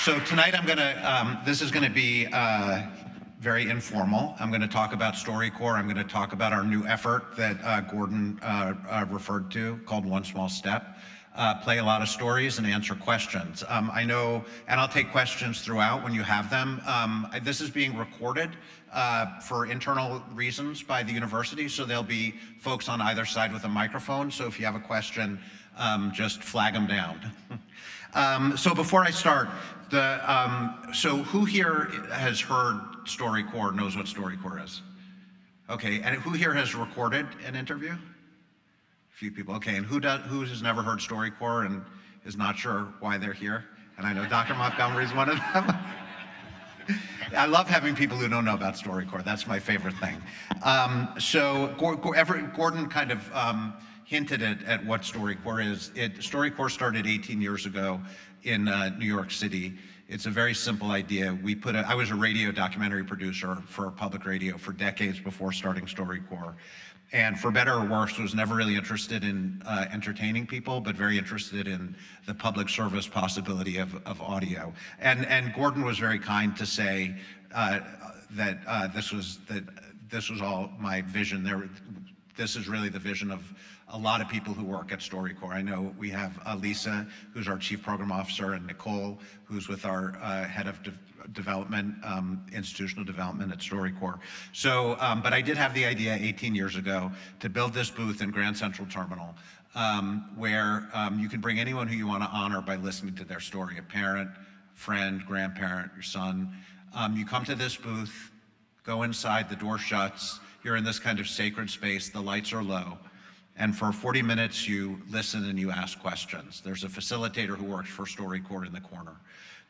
So tonight this is gonna be very informal. I'm gonna talk about StoryCorps. I'm gonna talk about our new effort that Gordon referred to called One Small Step. Play a lot of stories and answer questions. I know, and I'll take questions throughout when you have them. This is being recorded for internal reasons by the university, so there'll be folks on either side with a microphone, so if you have a question, just flag them down. So before I start, so who here has heard StoryCorps, knows what StoryCorps is? Okay, and who here has recorded an interview? Few people, okay, and who has never heard StoryCorps and is not sure why they're here? And I know Dr. Montgomery's one of them. I love having people who don't know about StoryCorps. That's my favorite thing. So Gordon kind of hinted at what StoryCorps is. StoryCorps started 18 years ago in New York City. It's a very simple idea. I was a radio documentary producer for public radio for decades before starting StoryCorps. And for better or worse, was never really interested in entertaining people, but very interested in the public service possibility of audio. And Gordon was very kind to say that this was all my vision. This is really the vision of a lot of people who work at StoryCorps. I know we have Lisa, who's our Chief Program Officer, and Nicole, who's with our Head of Development, Institutional Development at StoryCorps. So, but I did have the idea 18 years ago to build this booth in Grand Central Terminal where you can bring anyone who you want to honor by listening to their story, a parent, friend, grandparent, your son. You come to this booth, go inside, the door shuts, you're in this kind of sacred space, the lights are low, and for 40 minutes you listen and you ask questions. There's a facilitator who works for StoryCorps in the corner.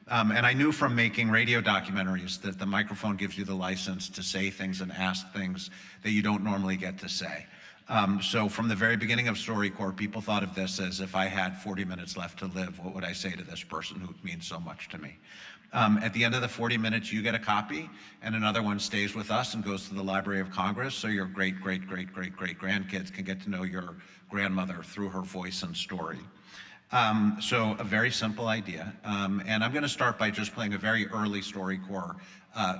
And I knew from making radio documentaries that the microphone gives you the license to say things and ask things that you don't normally get to say. So from the very beginning of StoryCorps, people thought of this as, if I had 40 minutes left to live, what would I say to this person who means so much to me? At the end of the 40 minutes, you get a copy, and another one stays with us and goes to the Library of Congress, so your great-great-great-great-great-grandkids can get to know your grandmother through her voice and story. So a very simple idea, and I'm going to start by just playing a very early StoryCorps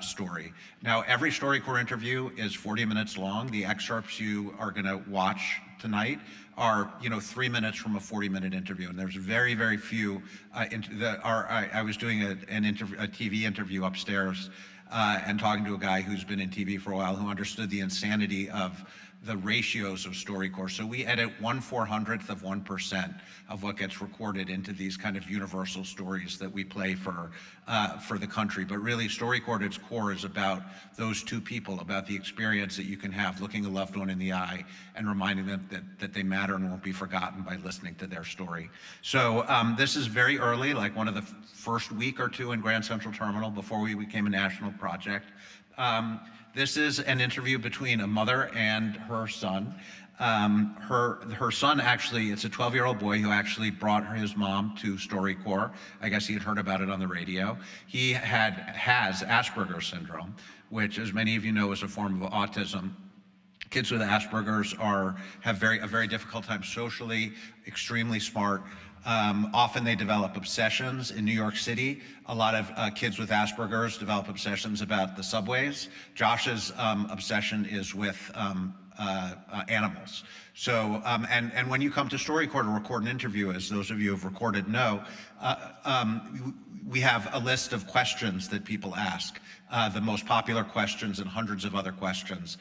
story. Now, every StoryCorps interview is 40 minutes long. The excerpts you are going to watch tonight are, 3 minutes from a 40-minute interview, and there's very, very few. I was doing a TV interview upstairs and talking to a guy who's been in TV for a while who understood the insanity of the ratios of StoryCorps. So we edit 1/400th of 1% of what gets recorded into these kind of universal stories that we play for the country. But really, StoryCorps at its core is about those two people, about the experience that you can have looking a loved one in the eye and reminding them that they matter and won't be forgotten by listening to their story. So this is very early, like one of the first week or two in Grand Central Terminal before we became a national project. This is an interview between a mother and her son. Her son actually, it's a 12-year-old boy who actually brought his mom to StoryCorps. I guess he had heard about it on the radio. He has Asperger's syndrome, which, as many of you know, is a form of autism. Kids with Asperger's have a very difficult time socially, extremely smart. Often they develop obsessions. In New York City, a lot of kids with Asperger's develop obsessions about the subways. Josh's obsession is with animals. So, and when you come to StoryCorps to record an interview, as those of you who have recorded know, we have a list of questions that people ask, the most popular questions and hundreds of other questions.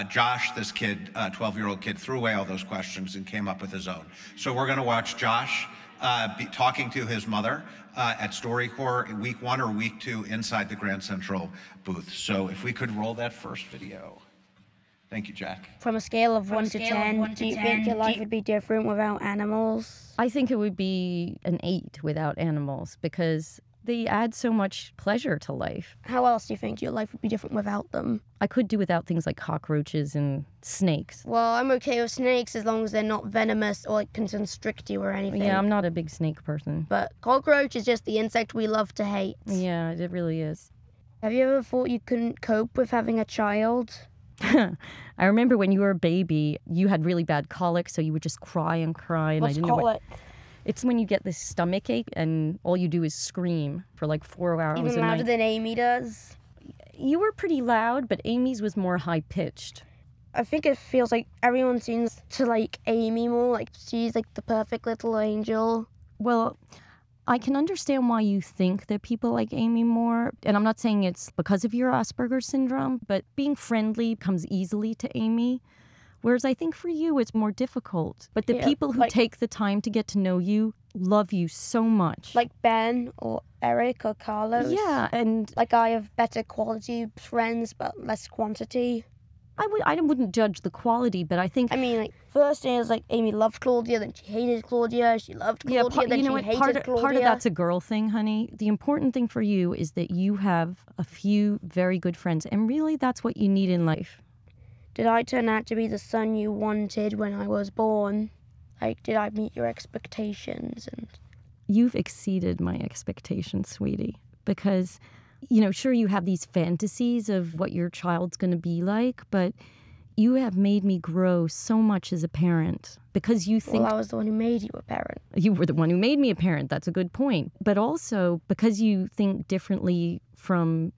Josh, this kid, 12-year-old kid, threw away all those questions and came up with his own. So we're going to watch Josh be talking to his mother at StoryCorps in week 1 or week 2 inside the Grand Central booth. So if we could roll that first video. Thank you, Jack. From a scale of 1 to 10, do you think your life would be different without animals? I think it would be an 8 without animals because they add so much pleasure to life. How else do you think your life would be different without them? I could do without things like cockroaches and snakes. Well, I'm okay with snakes as long as they're not venomous or can constrict you or anything. Yeah, I'm not a big snake person. But cockroach is just the insect we love to hate. Yeah, it really is. Have you ever thought you couldn't cope with having a child? I remember when you were a baby, you had really bad colic, so you would just cry and cry. And What's I didn't know colic? It's when you get this stomach ache and all you do is scream for like 4 hours Even a louder night. than Amy does. You were pretty loud, but Amy's was more high-pitched. I think it feels like everyone seems to like Amy more, like she's like the perfect little angel. Well, I can understand why you think that people like Amy more, and I'm not saying it's because of your Asperger's syndrome, but being friendly comes easily to Amy, whereas I think for you it's more difficult. But the Yeah, people who like- take the time to get to know you love you so much. Like Ben or Eric or Carlos. Yeah, and Like I have better quality friends but less quantity. I wouldn't judge the quality, but I think... I mean, like, first thing is like Amy loved Claudia, then she hated Claudia, she loved Claudia, then she hated Claudia. Part of that's a girl thing, honey. The important thing for you is that you have a few very good friends, and really that's what you need in life. Did I turn out to be the son you wanted when I was born? Like, did I meet your expectations? And You've exceeded my expectations, sweetie, because, sure, you have these fantasies of what your child's going to be like, but you have made me grow so much as a parent because you think... Well, I was the one who made you a parent. You were the one who made me a parent. That's a good point. But also because you think differently from,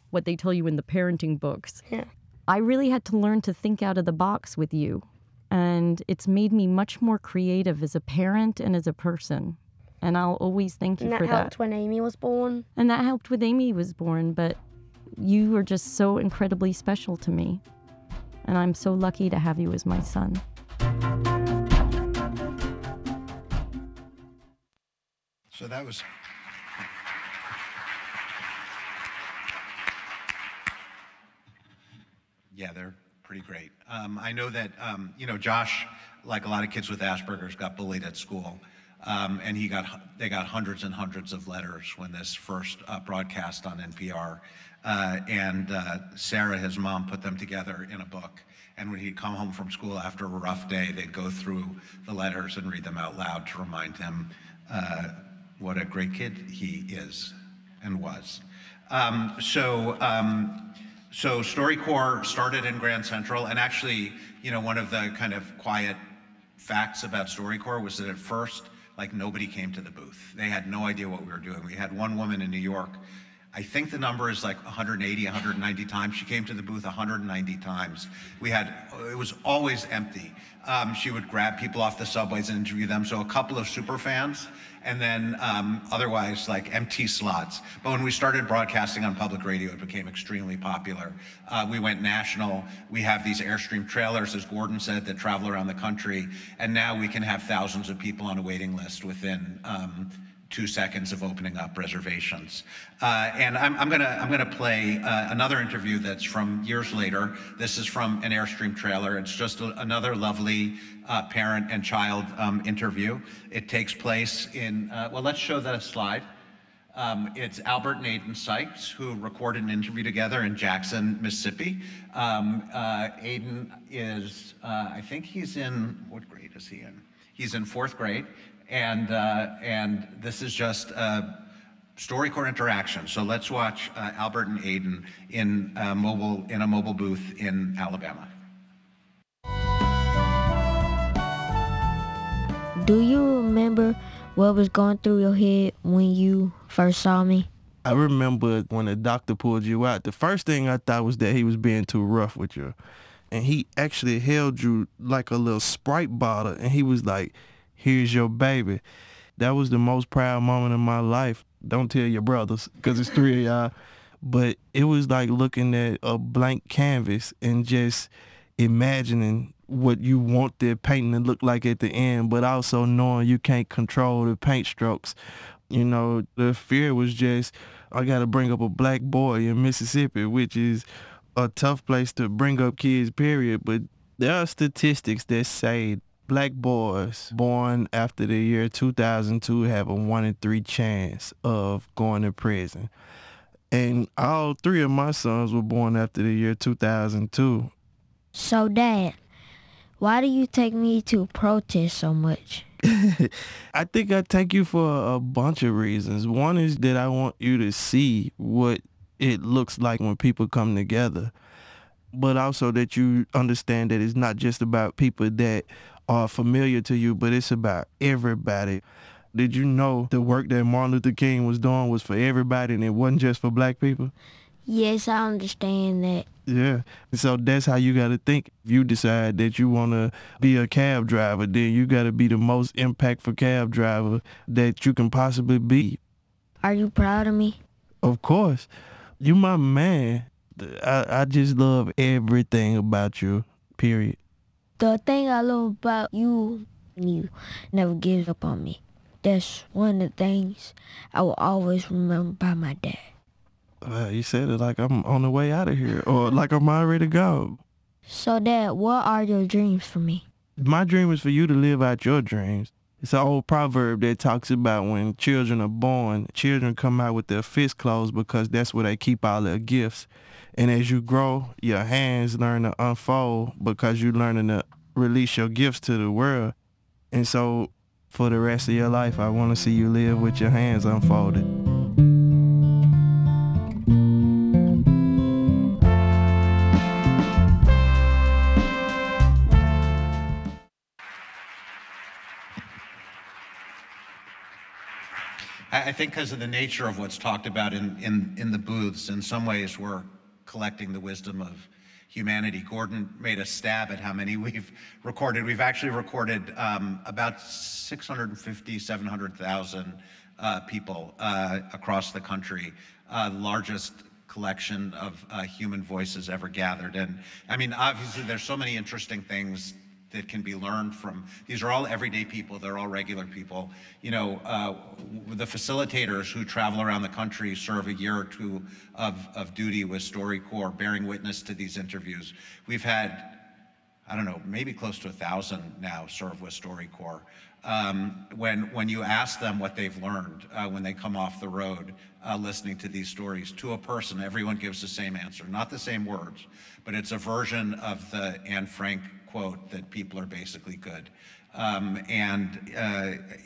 what they tell you in the parenting books. Yeah. I really had to learn to think out of the box with you. And it's made me much more creative as a parent and as a person. And I'll always thank you And for that that. helped when Amy was born. And that helped with Amy was born. But you are just so incredibly special to me. And I'm so lucky to have you as my son. So that was... Yeah, they're pretty great. I know that, Josh, like a lot of kids with Asperger's, got bullied at school. And they got hundreds and hundreds of letters when this first broadcast on NPR. And Sarah, his mom, put them together in a book. And when he'd come home from school after a rough day, they'd go through the letters and read them out loud to remind him what a great kid he is and was. So StoryCorps started in Grand Central, and actually, one of the kind of quiet facts about StoryCorps was that at first, nobody came to the booth. They had no idea what we were doing. We had one woman in New York, I think the number is 180, 190 times. She came to the booth 190 times. It was always empty. She would grab people off the subways and interview them. So a couple of super fans, and then otherwise empty slots. But when we started broadcasting on public radio, it became extremely popular. We went national. We have these Airstream trailers, as Gordon said, that travel around the country. And now we can have thousands of people on a waiting list within 2 seconds of opening up reservations. And I'm gonna play another interview that's from years later. This is from an Airstream trailer. It's just another lovely parent and child interview. It takes place in, well, let's show that slide. It's Albert and Aiden Sykes, who recorded an interview together in Jackson, Mississippi. Aiden is, I think he's in, what grade is he in? He's in 4th grade. And this is just a StoryCorps interaction. So let's watch Albert and Aiden in a mobile booth in Alabama. Do you remember what was going through your head when you first saw me? I remember when the doctor pulled you out, the first thing I thought was that he was being too rough with you. And he actually held you like a little Sprite bottle, and he was like, "Here's your baby." That was the most proud moment of my life. Don't tell your brothers, because it's 3 of y'all. But it was like looking at a blank canvas and just imagining what you want the painting to look like at the end, but also knowing you can't control the paint strokes. The fear was just, I got to bring up a black boy in Mississippi, which is a tough place to bring up kids, period. But there are statistics that say black boys born after the year 2002 have a 1 in 3 chance of going to prison. And all 3 of my sons were born after the year 2002. So, Dad, why do you take me to protest so much? I think I take you for a bunch of reasons. One is that I want you to see what it looks like when people come together, but also that you understand that it's not just about people that are familiar to you, but it's about everybody. Did you know the work that Martin Luther King was doing was for everybody and it wasn't just for black people? Yes, I understand that. Yeah. So that's how you got to think. If you decide that you want to be a cab driver, then you got to be the most impactful cab driver that you can possibly be. Are you proud of me? Of course. You my man. I just love everything about you, period. The thing I love about you never gives up on me. That's one of the things I will always remember about my dad. You said it like I'm on the way out of here or like I'm already gone. So, Dad, what are your dreams for me? My dream is for you to live out your dreams. It's an old proverb that talks about when children are born, children come out with their fists closed because that's where they keep all their gifts. And as you grow, your hands learn to unfold because you're learning to release your gifts to the world. And so for the rest of your life, I want to see you live with your hands unfolded. I think because of the nature of what's talked about in the booths, in some ways we're collecting the wisdom of humanity. Gordon made a stab at how many we've recorded. We've actually recorded about 650, 700,000 people across the country, largest collection of human voices ever gathered. And I mean, obviously there's so many interesting things that can be learned from. These are all everyday people. They're all regular people. You know, the facilitators who travel around the country serve a year or two of duty with StoryCorps, bearing witness to these interviews. We've had, I don't know, maybe close to 1,000 now serve with StoryCorps. When you ask them what they've learned when they come off the road listening to these stories, to a person, everyone gives the same answer. Not the same words, but it's a version of the Anne Frank quote that people are basically good.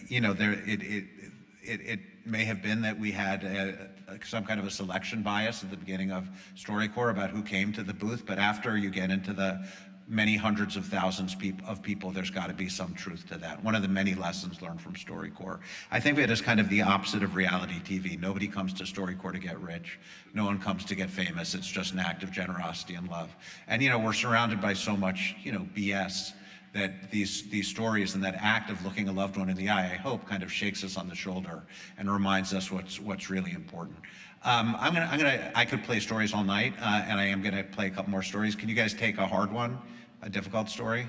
You know, it may have been that we had some kind of a selection bias at the beginning of StoryCorps about who came to the booth, but after you get into the many hundreds of thousands of people, there's got to be some truth to that. One of the many lessons learned from StoryCorps. I think it is kind of the opposite of reality TV. Nobody comes to StoryCorps to get rich. No one comes to get famous. It's just an act of generosity and love. And you know, we're surrounded by so much, you know, BS that these stories and that act of looking a loved one in the eye, I hope, kind of shakes us on the shoulder and reminds us what's really important. I could play stories all night, and I am gonna play a couple more stories. Can you guys take a hard one? A difficult story?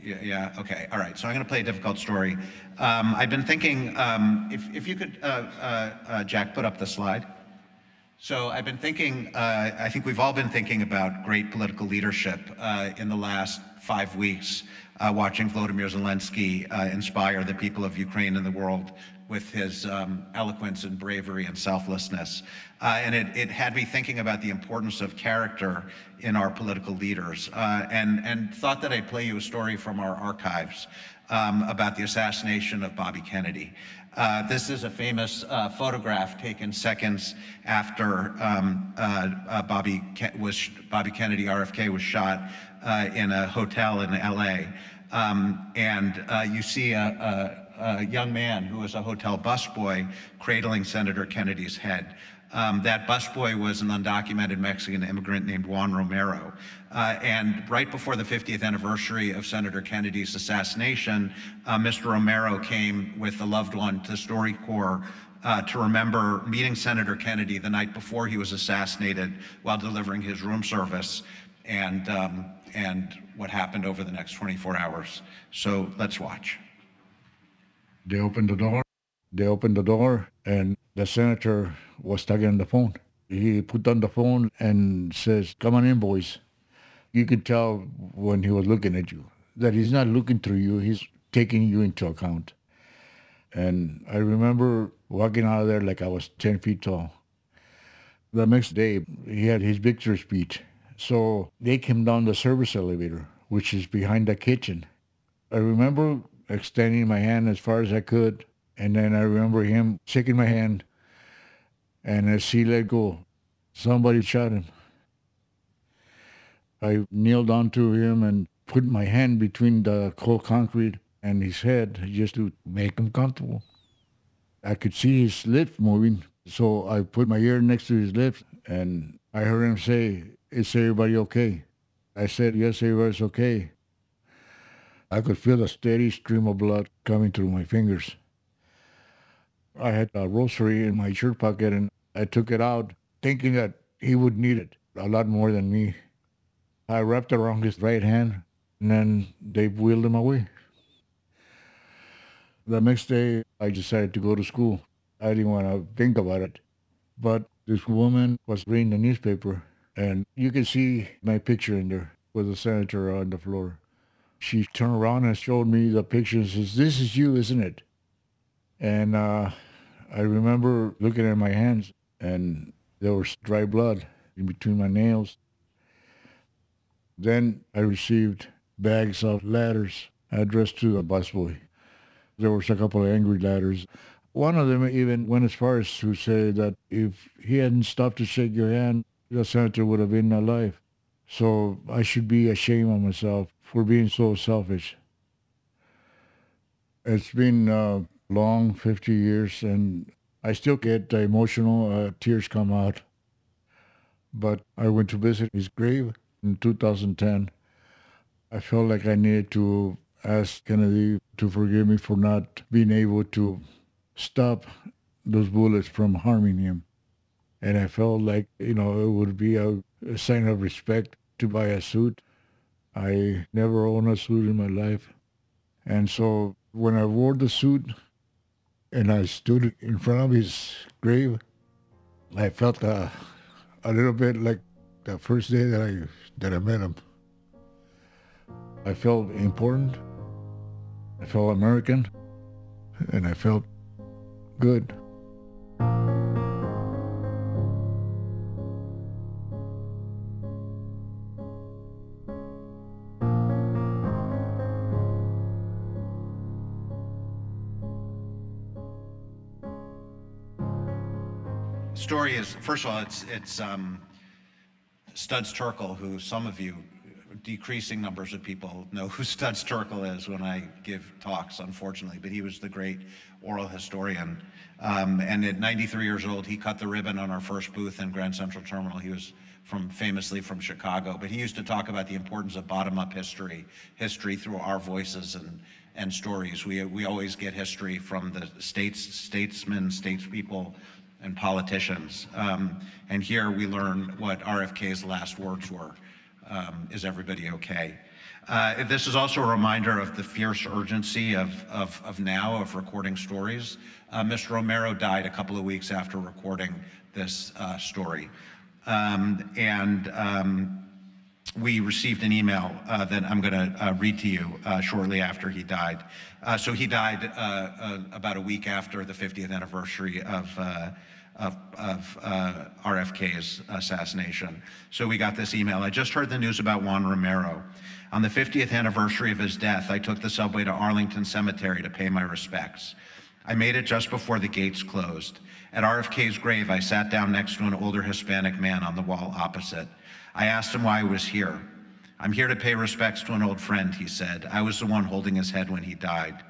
Yeah, okay, all right. So I'm gonna play a difficult story. I've been thinking, if you could, Jack, put up the slide. So I've been thinking, I think we've all been thinking about great political leadership in the last 5 weeks, watching Volodymyr Zelensky inspire the people of Ukraine and the world with his eloquence and bravery and selflessness. And it had me thinking about the importance of character in our political leaders, and thought that I'd play you a story from our archives about the assassination of Bobby Kennedy. This is a famous photograph taken seconds after Bobby Kennedy, RFK, was shot in a hotel in LA. You see a young man who was a hotel busboy cradling Senator Kennedy's head. That busboy was an undocumented Mexican immigrant named Juan Romero. And right before the 50th anniversary of Senator Kennedy's assassination, Mr. Romero came with a loved one to StoryCorps to remember meeting Senator Kennedy the night before he was assassinated while delivering his room service, and what happened over the next 24 hours. So let's watch. They opened the door. They opened the door, and the senator was talking on the phone. He put on the phone and says, "Come on in, boys." You could tell when he was looking at you that he's not looking through you, he's taking you into account. And I remember walking out of there like I was 10 feet tall. The next day, he had his victory speech. So they came down the service elevator, which is behind the kitchen. I remember extending my hand as far as I could, and then I remember him shaking my hand, and as he let go, somebody shot him. I kneeled onto him and put my hand between the cold concrete and his head just to make him comfortable. I could see his lips moving, so I put my ear next to his lips, and I heard him say, "Is everybody okay?" I said, "Yes, everybody's okay." I could feel a steady stream of blood coming through my fingers. I had a rosary in my shirt pocket, and I took it out, thinking that he would need it a lot more than me. I wrapped it around his right hand, and then they wheeled him away. The next day, I decided to go to school. I didn't want to think about it. But this woman was reading the newspaper, and you can see my picture in there with the senator on the floor. She turned around and showed me the picture and says, "This is you, isn't it?" And I remember looking at my hands, and there was dry blood in between my nails. Then I received bags of letters addressed to a busboy. There was a couple of angry letters. One of them even went as far as to say that if he hadn't stopped to shake your hand, the senator would have been alive. So I should be ashamed of myself for being so selfish. It's been long 50 years, and I still get emotional. Tears come out. But I went to visit his grave in 2010. I felt like I needed to ask Kennedy to forgive me for not being able to stop those bullets from harming him. And I felt like, it would be a sign of respect to buy a suit. I never owned a suit in my life. And so when I wore the suit and I stood in front of his grave, I felt a little bit like the first day that I met him. I felt important, I felt American, and I felt good. Story is, first of all, it's Studs Terkel, who some of you, decreasing numbers of people, know who Studs Terkel is when I give talks, unfortunately, but he was the great oral historian. And at 93 years old, he cut the ribbon on our first booth in Grand Central Terminal. He was famously from Chicago, but he used to talk about the importance of bottom-up history through our voices and stories. We always get history from the statesmen, statespeople, and politicians. And here we learn what RFK's last words were. Is everybody okay? This is also a reminder of the fierce urgency of now of recording stories. Mr. Romero died a couple of weeks after recording this story. We received an email that I'm going to read to you shortly after he died. So he died about a week after the 50th anniversary of RFK's assassination. So we got this email. "I just heard the news about Juan Romero. On the 50th anniversary of his death, I took the subway to Arlington Cemetery to pay my respects. I made it just before the gates closed. At RFK's grave, I sat down next to an older Hispanic man on the wall opposite. I asked him why I was here. 'I'm here to pay respects to an old friend,' he said. 'I was the one holding his head when he died.'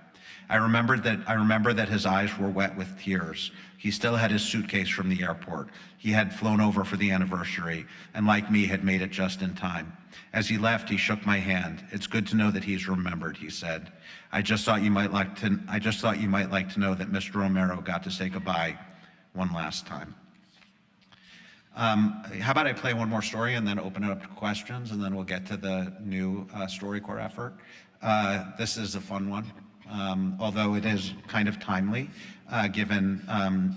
I remember that his eyes were wet with tears. He still had his suitcase from the airport. He had flown over for the anniversary, and like me, had made it just in time. As he left, he shook my hand. 'It's good to know that he's remembered,' he said. I just thought you might like to know that Mr. Romero got to say goodbye one last time." How about I play one more story and then open it up to questions, and then we'll get to the new StoryCorps effort. This is a fun one, although it is kind of timely, given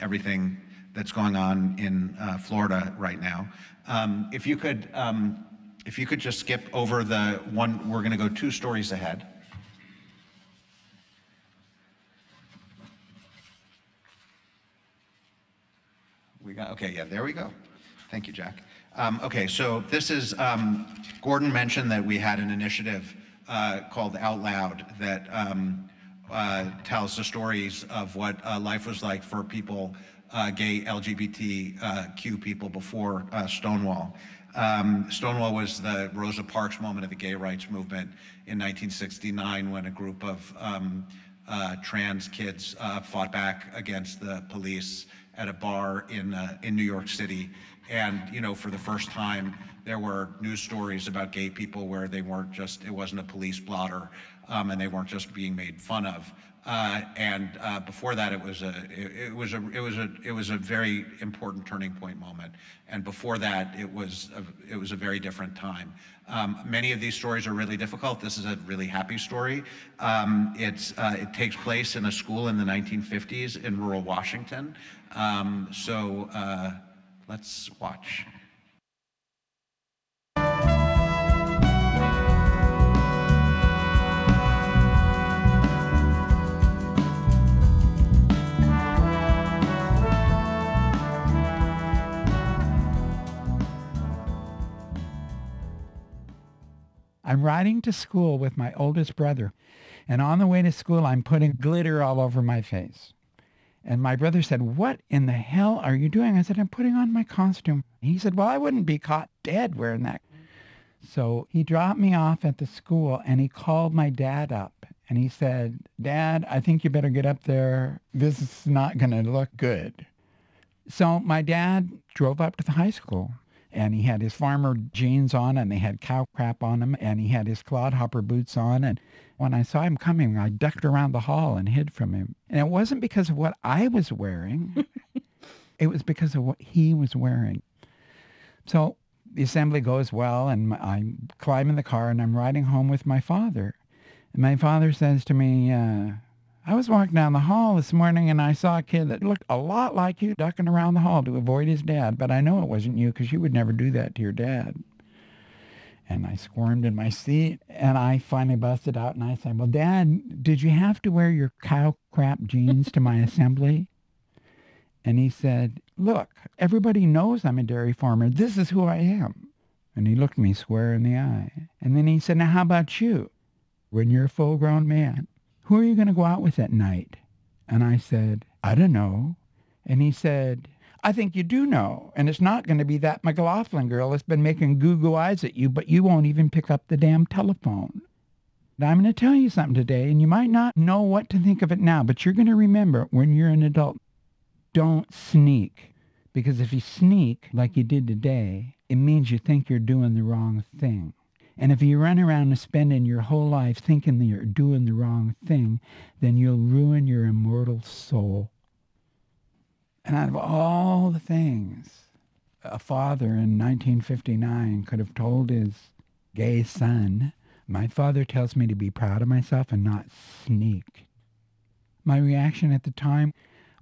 everything that's going on in Florida right now. If you could just skip over the one, we're going to go 2 stories ahead. Okay, yeah, there we go. Thank you, Jack. Okay, so this is, Gordon mentioned that we had an initiative called Out Loud that tells the stories of what life was like for people, gay LGBTQ people before Stonewall. Stonewall was the Rosa Parks moment of the gay rights movement in 1969 when a group of trans kids fought back against the police at a bar in New York City. And, you know, for the first time, there were news stories about gay people where they weren't just, it wasn't a police blotter, and they weren't just being made fun of. Before that, it was a very important turning point moment. And before that, it was a very different time. Many of these stories are really difficult. This is a really happy story. It takes place in a school in the 1950s in rural Washington. Let's watch. I'm riding to school with my oldest brother, and on the way to school, I'm putting glitter all over my face. And my brother said, "What in the hell are you doing?" I said, "I'm putting on my costume." He said, "Well, I wouldn't be caught dead wearing that." So he dropped me off at the school, and he called my dad up, and he said, "Dad, I think you better get up there. This is not going to look good." So my dad drove up to the high school. And he had his farmer jeans on, and they had cow crap on him, and he had his clodhopper boots on. And when I saw him coming, I ducked around the hall and hid from him. And it wasn't because of what I was wearing. It was because of what he was wearing. So the assembly goes well, and I climb in the car, and I'm riding home with my father. And my father says to me, "I was walking down the hall this morning and I saw a kid that looked a lot like you ducking around the hall to avoid his dad, but I know it wasn't you because you would never do that to your dad." And I squirmed in my seat, and I finally busted out and I said, "Well, Dad, did you have to wear your cow crap jeans to my assembly?" And he said, "Look, everybody knows I'm a dairy farmer. This is who I am." And he looked me square in the eye. And then he said, "Now, how about you? When you're a full-grown man, who are you going to go out with at night?" And I said, "I don't know." And he said, "I think you do know, and it's not going to be that McLaughlin girl that's been making goo-goo eyes at you, but you won't even pick up the damn telephone. And I'm going to tell you something today, and you might not know what to think of it now, but you're going to remember when you're an adult, don't sneak. Because if you sneak like you did today, it means you think you're doing the wrong thing. And if you run around and spending your whole life thinking that you're doing the wrong thing, then you'll ruin your immortal soul." And out of all the things a father in 1959 could have told his gay son, my father tells me to be proud of myself and not sneak. My reaction at the time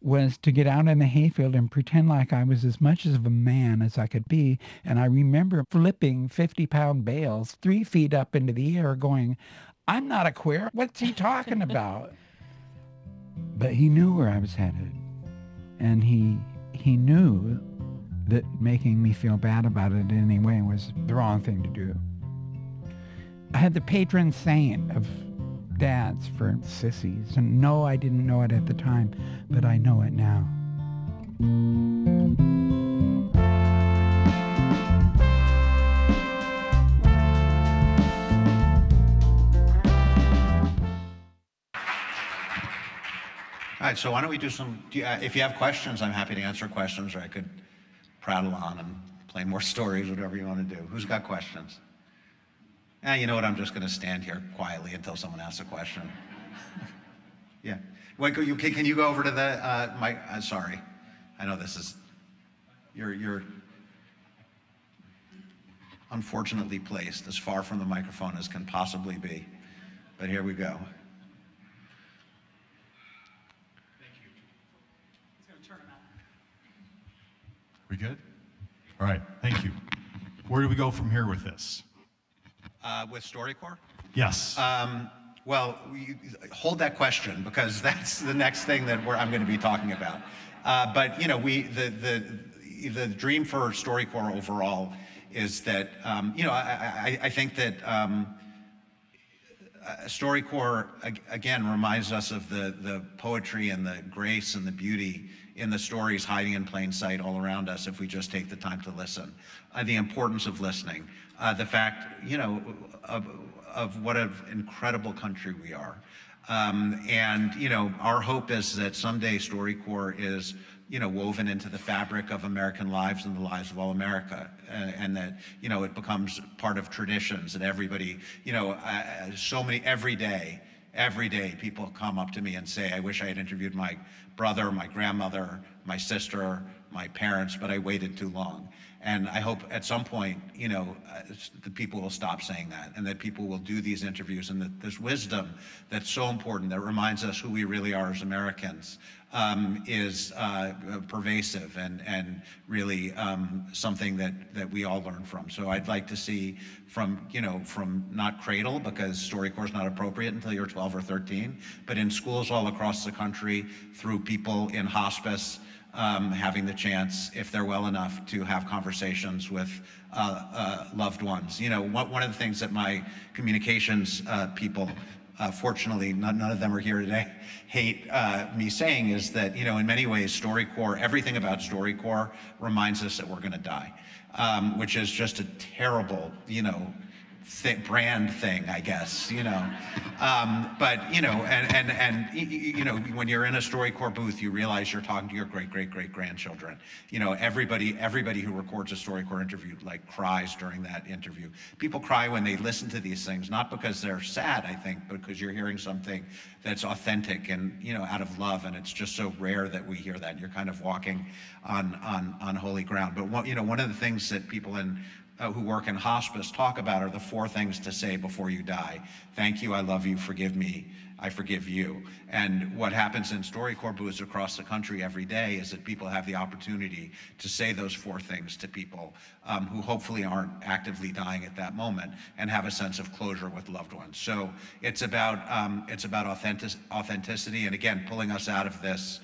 was to get out in the hayfield and pretend like I was as much of a man as I could be. And I remember flipping 50-pound bales 3 feet up into the air going, "I'm not a queer. What's he talking about?" But he knew where I was headed. And he knew that making me feel bad about it anyway was the wrong thing to do. I had the patron saint of dads for sissies. And no, I didn't know it at the time, but I know it now. All right, so why don't we do some, if you have questions, I'm happy to answer questions, or I could prattle on and play more stories, whatever you want to do. Who's got questions? You know what, I'm just going to stand here quietly until someone asks a question. Yeah. Wait, can you go over to the mic? Sorry. I know this is, you're unfortunately placed as far from the microphone as can possibly be. But here we go. We good? All right, thank you. Where do we go from here with this? With StoryCorps? Yes. Well, hold that question, because that's the next thing that I'm going to be talking about. But you know, the dream for StoryCorps overall is that you know, I think that StoryCorps, again, reminds us of the poetry and the grace and the beauty in the stories hiding in plain sight all around us if we just take the time to listen. The importance of listening. The fact, of what an incredible country we are. And, our hope is that someday StoryCorps is, woven into the fabric of American lives and the lives of all America, and that, it becomes part of traditions that everybody, every day people come up to me and say, I wish I had interviewed my brother, my grandmother, my sister, my parents, but I waited too long. And I hope at some point, the people will stop saying that, and that people will do these interviews, and that this wisdom that's so important, that reminds us who we really are as Americans, is pervasive and really something that we all learn from. So I'd like to see from not cradle, because StoryCorps is not appropriate until you're 12 or 13, but in schools all across the country, through people in hospice, having the chance, if they're well enough, to have conversations with loved ones. One of the things that my communications people, fortunately none of them are here today, hate me saying is that, in many ways, StoryCorps, everything about StoryCorps reminds us that we're going to die, which is just a terrible, brand thing, I guess, but when you're in a StoryCorps booth, you realize you're talking to your great grandchildren. Everybody who records a StoryCorps interview cries during that interview. People cry when they listen to these things, not because they're sad, I think, but because you're hearing something that's authentic and out of love, and it's just so rare that we hear that. You're kind of walking on holy ground. But one of the things that people who work in hospice talk about are the 4 things to say before you die. Thank you, I love you, forgive me, I forgive you. And what happens in StoryCorps booths across the country every day is that people have the opportunity to say those 4 things to people who hopefully aren't actively dying at that moment, and have a sense of closure with loved ones. So it's about authenticity, and again, pulling us out of this,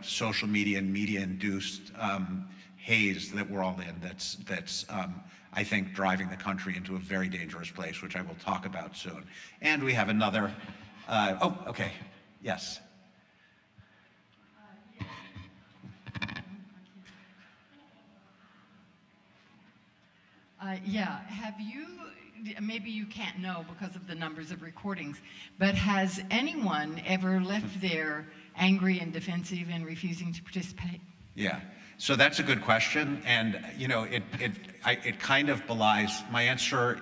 social media and media-induced haze that we're all in, that's I think driving the country into a very dangerous place, which I will talk about soon. And we have another, okay, yes. Have you, maybe you can't know because of the numbers of recordings, but has anyone ever left there angry and defensive and refusing to participate? Yeah. So that's a good question, and it kind of belies, my answer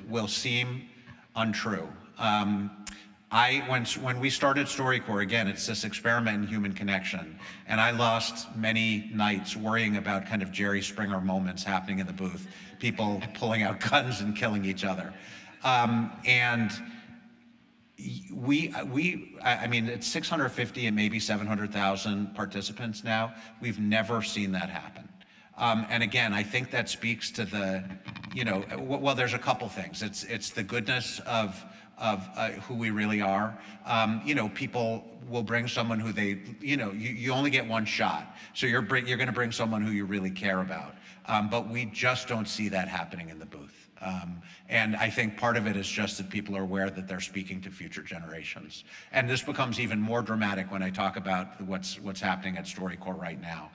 will seem untrue. When we started StoryCorps, again, it's this experiment in human connection, and I lost many nights worrying about kind of Jerry Springer moments happening in the booth, people pulling out guns and killing each other. And I mean, it's 650 and maybe 700,000 participants now. We've never seen that happen. And again, I think that speaks to the, well, there's a couple things. It's the goodness of who we really are. People will bring someone who they, you only get one shot. So you're going to bring someone who you really care about. But we just don't see that happening in the booth. And I think part of it is just that people are aware that they're speaking to future generations. And this becomes even more dramatic when I talk about what's happening at StoryCorps right now,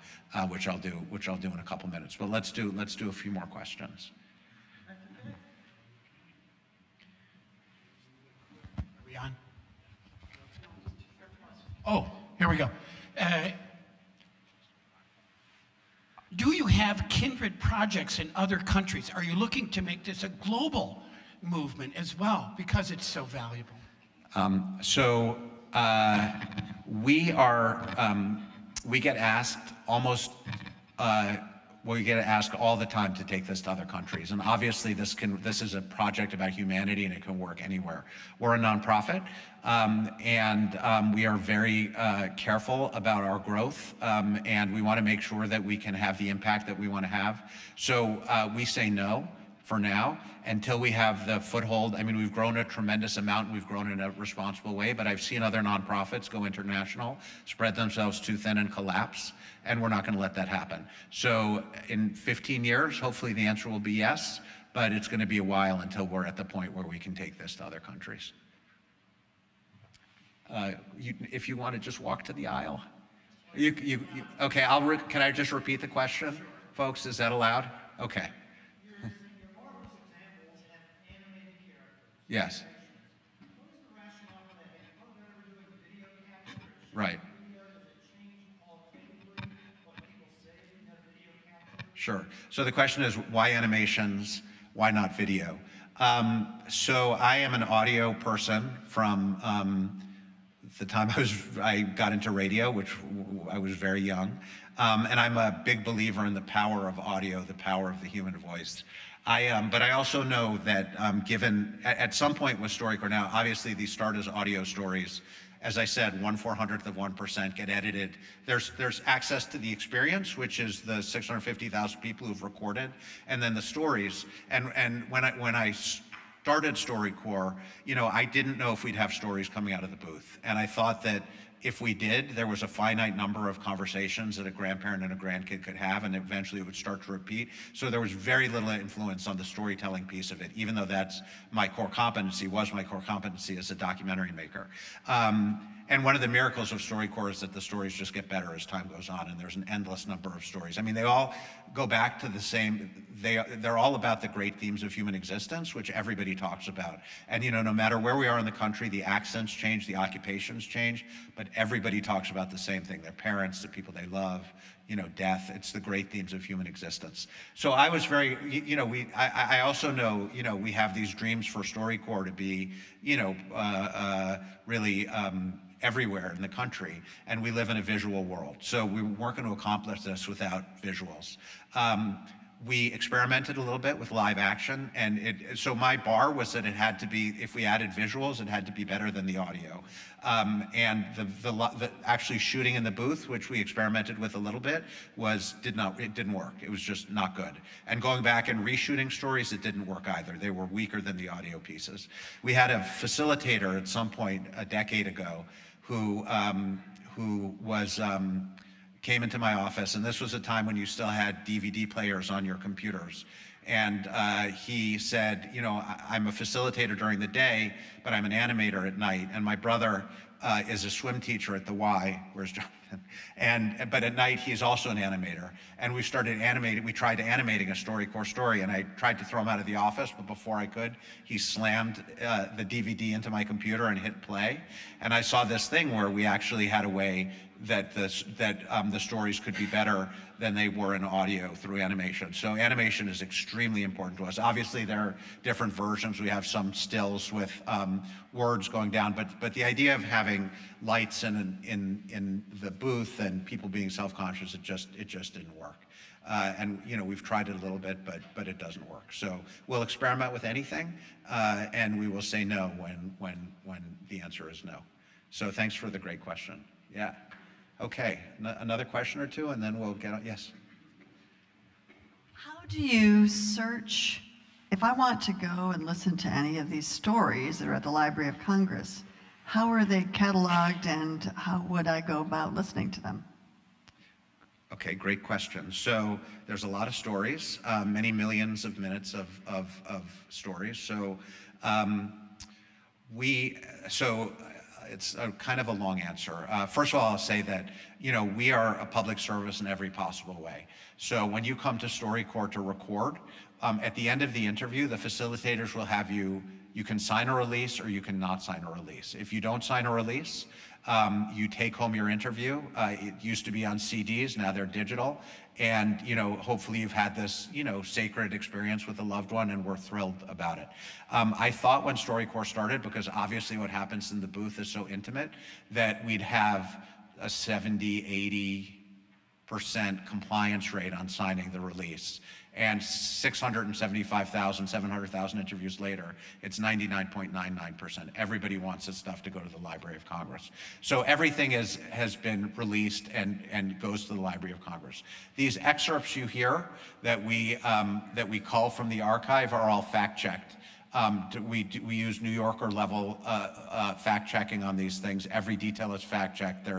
which I'll do in a couple minutes. But let's do a few more questions. Are we on? Oh, here we go. Do you have kindred projects in other countries? Are you looking to make this a global movement as well, because it's so valuable? We get asked almost, we get asked all the time to take this to other countries. And obviously this is a project about humanity, and it can work anywhere. We're a nonprofit, and we are very careful about our growth, and we want to make sure that we can have the impact that we want to have. So we say no for now until we have the foothold. I mean, we've grown a tremendous amount, and we've grown in a responsible way, but I've seen other nonprofits go international, spread themselves too thin, and collapse, and we're not going to let that happen. So in 15 years, hopefully the answer will be yes, but it's going to be a while until we're at the point where we can take this to other countries. If you want to just walk to the aisle. Okay, can I just repeat the question, folks? Is that allowed? Okay. Yes. Right. Sure. So the question is, why animations? Why not video? So I am an audio person from the time I got into radio, which I was very young. And I'm a big believer in the power of audio, the power of the human voice. But I also know that given, at some point with StoryCorps, now obviously these start as audio stories. As I said, 1/400th of 1% get edited. There's access to the experience, which is the 650,000 people who've recorded, and then the stories. And when I started StoryCorps, I didn't know if we'd have stories coming out of the booth. And I thought that if we did, there was a finite number of conversations that a grandparent and a grandkid could have, and eventually it would start to repeat. So there was very little influence on the storytelling piece of it, even though that's my core competency, was my core competency as a documentary maker. And one of the miracles of StoryCorps is that the stories just get better as time goes on, and there's an endless number of stories. I mean, they all go back to the same, they're all about the great themes of human existence, which everybody talks about. And no matter where we are in the country, the accents change, the occupations change, but everybody talks about the same thing: their parents, the people they love, death. It's the great themes of human existence. So I was very, I also know, we have these dreams for StoryCorps to be, really everywhere in the country, and we live in a visual world. So we weren't going to accomplish this without visuals. We experimented a little bit with live action, and so my bar was that it had to be, if we added visuals, it had to be better than the audio. And the actually shooting in the booth, which we experimented with a little bit, it didn't work. It was just not good. And going back and reshooting stories, it didn't work either. They were weaker than the audio pieces. We had a facilitator at some point a decade ago who came into my office, and this was a time when you still had DVD players on your computers. And he said, I'm a facilitator during the day, but I'm an animator at night. And my brother is a swim teacher at the Y. Where's Jonathan? But at night, he's also an animator. And we tried animating a StoryCorps story, and I tried to throw him out of the office, but before I could, he slammed the DVD into my computer and hit play. And I saw this thing where we actually had a way that the stories could be better than they were in audio through animation. So animation is extremely important to us. Obviously, there are different versions. We have some stills with words going down, but the idea of having lights in the booth and people being self-conscious, it just didn't work. And we've tried it a little bit, but it doesn't work. So we'll experiment with anything, and we will say no when the answer is no. So thanks for the great question. Yeah. Okay, another question or two, and then we'll get on. Yes. How do you search, if I want to go and listen to any of these stories that are at the Library of Congress, how are they cataloged, and how would I go about listening to them? Okay, great question. So there's a lot of stories, many millions of minutes of stories. So it's kind of a long answer. First of all, I'll say that, we are a public service in every possible way. So when you come to StoryCorps to record, at the end of the interview, the facilitators will have you can sign a release or you can not sign a release. If you don't sign a release, you take home your interview. It used to be on CDs, now they're digital. And, hopefully you've had this, sacred experience with a loved one, and we're thrilled about it. I thought when StoryCorps started, because obviously what happens in the booth is so intimate, that we'd have a 70, 80% compliance rate on signing the release. And 675,000, 700,000 interviews later, it's 99.99%. Everybody wants this stuff to go to the Library of Congress. So everything has been released and goes to the Library of Congress. These excerpts you hear that we cull from the archive are all fact-checked. We use New Yorker level fact-checking on these things. Every detail is fact-checked.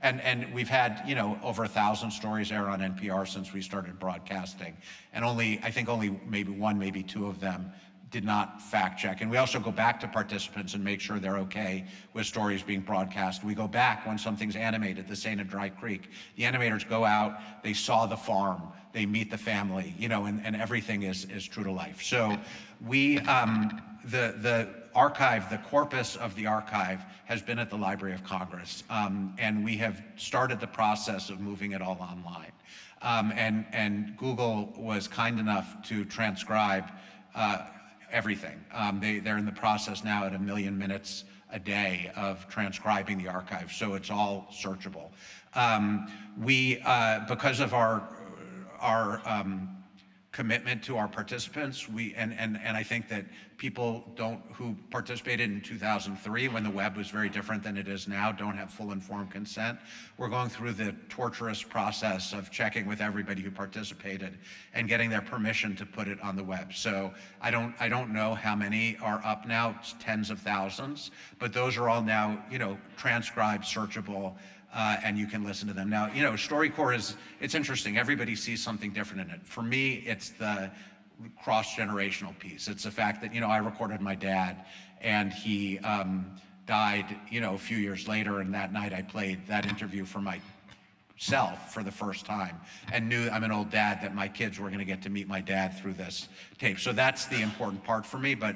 And we've had, over 1,000 stories air on NPR since we started broadcasting. And I think only maybe one, maybe two of them did not fact check. And we also go back to participants and make sure they're okay with stories being broadcast. We go back when something's animated, the St. and Dry Creek. The animators go out, they saw the farm, they meet the family, you know, and everything is true to life. So we, the archive, the corpus of the archive has been at the Library of Congress, and we have started the process of moving it all online. And Google was kind enough to transcribe everything. They're in the process now at 1 million minutes a day of transcribing the archive, so it's all searchable. Because of our commitment to our participants, and I think that people who participated in 2003 when the web was very different than it is now don't have full informed consent. We're going through the torturous process of checking with everybody who participated and getting their permission to put it on the web. So I don't know how many are up now. It's tens of thousands, but those are all now, you know, transcribed, searchable, and you can listen to them. Now, you know, StoryCorps it's interesting. Everybody sees something different in it. For me, it's the cross-generational piece. It's the fact that, you know, I recorded my dad, and he died, you know, a few years later, and that night I played that interview for myself for the first time, and knew, I'm an old dad, that my kids were going to get to meet my dad through this tape. So that's the important part for me, but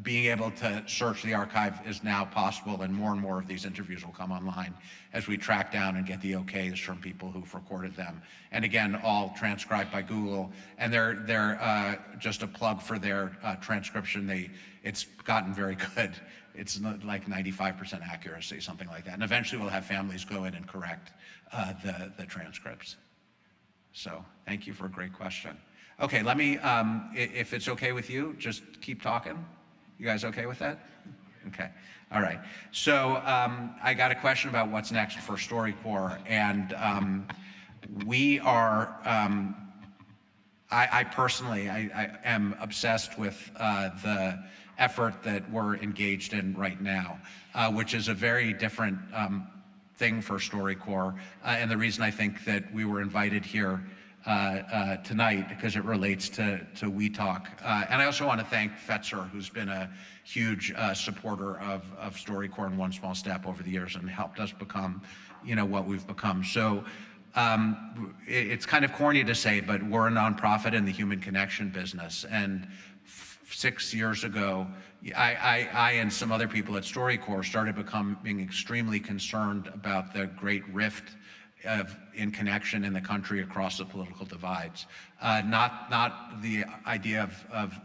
being able to search the archive is now possible, and more of these interviews will come online as we track down and get the okays from people who've recorded them. And again, all transcribed by Google, and they're just a plug for their transcription. It's gotten very good. It's like 95% accuracy, something like that. And eventually we'll have families go in and correct the transcripts. So thank you for a great question. Okay, let me, if it's okay with you, just keep talking. You guys okay with that? Okay, all right. So I got a question about what's next for StoryCorps, and we are, I personally am obsessed with the effort that we're engaged in right now, which is a very different thing for StoryCorps, and the reason I think that we were invited here tonight, because it relates to WeTalk. And I also want to thank Fetzer, who's been a huge supporter of StoryCorps and One Small Step over the years, and helped us become, you know, what we've become. So it's kind of corny to say, but we're a nonprofit in the human connection business. And 6 years ago, I and some other people at StoryCorps started becoming extremely concerned about the great rift in connection in the country across the political divides. Not the idea of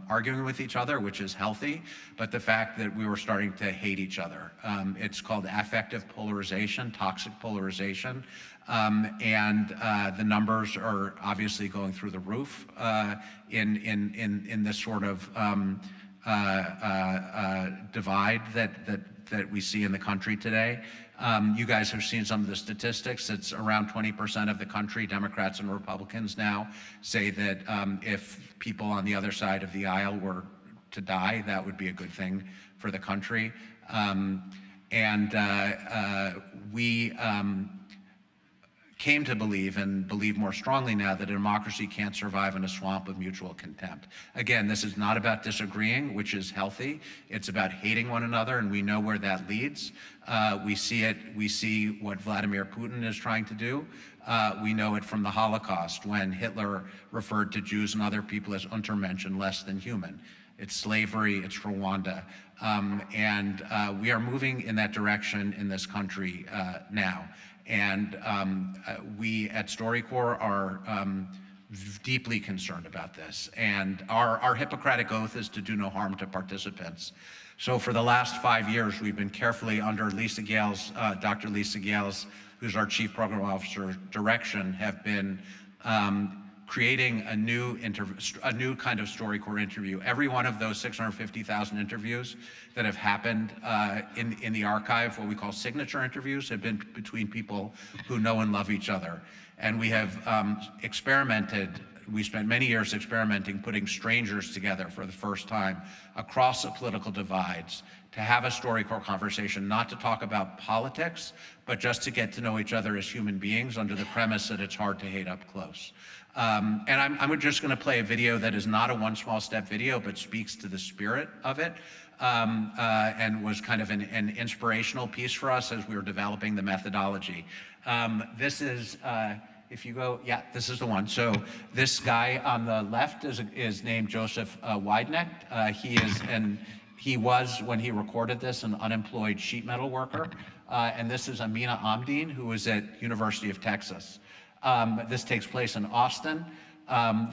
arguing with each other, which is healthy, but the fact that we were starting to hate each other. It's called affective polarization, toxic polarization, and the numbers are obviously going through the roof in this sort of divide that we see in the country today. You guys have seen some of the statistics. It's around 20% of the country, Democrats and Republicans now, say that if people on the other side of the aisle were to die, that would be a good thing for the country. We came to believe, and believe more strongly now, that a democracy can't survive in a swamp of mutual contempt. Again, this is not about disagreeing, which is healthy. It's about hating one another, and we know where that leads. We see it. We see what Vladimir Putin is trying to do. We know it from the Holocaust, when Hitler referred to Jews and other people as Untermenschen, less than human. It's slavery, it's Rwanda. We are moving in that direction in this country now. And we at StoryCorps are deeply concerned about this. And our Hippocratic oath is to do no harm to participants. So for the last 5 years, we've been carefully, under Lisa Gale's, Dr. Lisa Gale's, who's our Chief Program Officer, direction, have been creating a new kind of StoryCorps interview. Every one of those 650,000 interviews that have happened in the archive, what we call signature interviews, have been between people who know and love each other. And we have experimented we spent many years experimenting, putting strangers together for the first time across the political divides to have a StoryCorps conversation, not to talk about politics, but just to get to know each other as human beings under the premise that it's hard to hate up close. And I'm just going to play a video that is not a One Small Step video, but speaks to the spirit of it, and was kind of an inspirational piece for us as we were developing the methodology. This is, if you go, yeah, this is the one. So this guy on the left is named Joseph Weidnecht. He was, when he recorded this, an unemployed sheet metal worker. And this is Amina Amdeen, who was at University of Texas. This takes place in Austin.